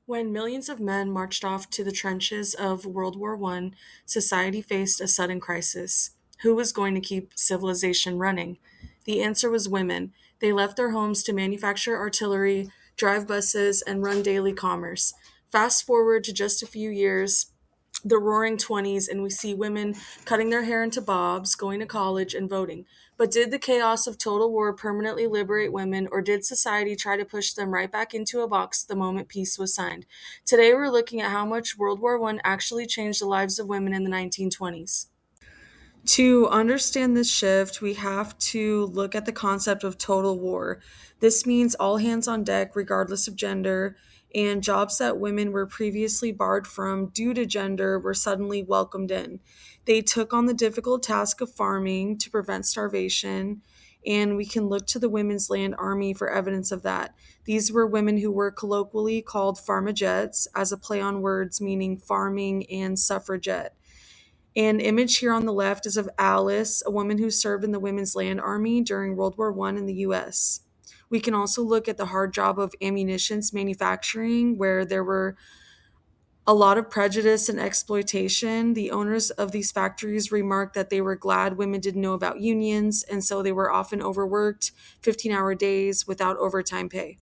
When millions of men marched off to the trenches of World War I, society faced a sudden crisis. Who was going to keep civilization running? The answer was women. They left their homes to manufacture artillery, drive buses, and run daily commerce. Fast forward to just a few years, the roaring 20s, and we see women cutting their hair into bobs, going to college, and voting. But did the chaos of total war permanently liberate women, or did society try to push them right back into a box the moment peace was signed? Today, we're looking at how much World War I actually changed the lives of women in the 1920s. To understand this shift, we have to look at the concept of total war. This means all hands on deck, regardless of gender, and jobs that women were previously barred from due to gender were suddenly welcomed in. They took on the difficult task of farming to prevent starvation, and we can look to the Women's Land Army for evidence of that. These were women who were colloquially called farmagettes, as a play on words meaning farming and suffragette. An image here on the left is of Alice, a woman who served in the Women's Land Army during World War I in the US. We can also look at the hard job of ammunitions manufacturing, where there were a lot of prejudice and exploitation. The owners of these factories remarked that they were glad women didn't know about unions, and so they were often overworked, 15-hour days without overtime pay.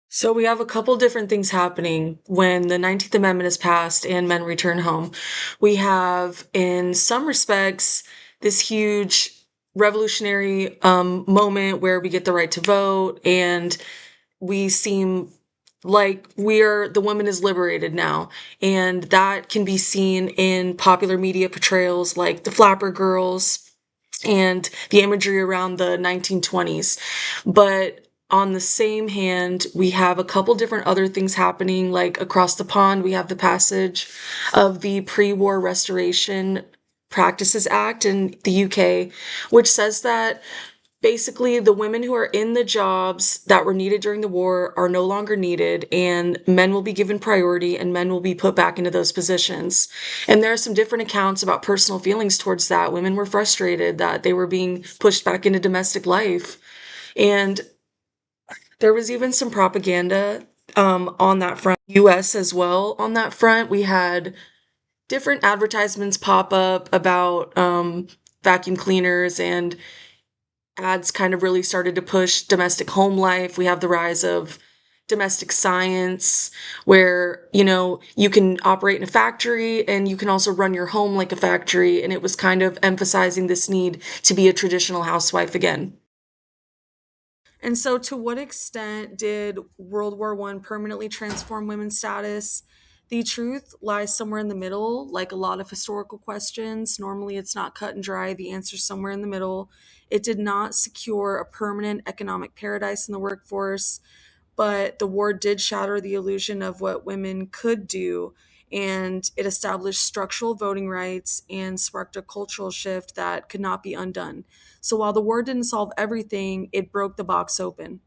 So we have a couple different things happening when the 19th Amendment is passed and men return home. We have, in some respects, this huge revolutionary moment where we get the right to vote, and we seem like the woman is liberated now. And that can be seen in popular media portrayals like the Flapper Girls and the imagery around the 1920s. But on the same hand, we have a couple different other things happening, like across the pond, we have the passage of the Pre-War Restoration Practices Act in the UK, which says that basically the women who are in the jobs that were needed during the war are no longer needed, and men will be given priority and men will be put back into those positions. And there are some different accounts about personal feelings towards that. Women were frustrated that they were being pushed back into domestic life. And there was even some propaganda on that front, US as well. On that front, we had different advertisements pop up about vacuum cleaners, and ads kind of really started to push domestic home life. We have the rise of domestic science, where, you can operate in a factory and you can also run your home like a factory. And it was kind of emphasizing this need to be a traditional housewife again. And so, to what extent did World War I permanently transform women's status? The truth lies somewhere in the middle, like a lot of historical questions. Normally, it's not cut and dry. The answer's somewhere in the middle. It did not secure a permanent economic paradise in the workforce, but the war did shatter the illusion of what women could do, and it established structural voting rights and sparked a cultural shift that could not be undone. So while the war didn't solve everything, it broke the box open.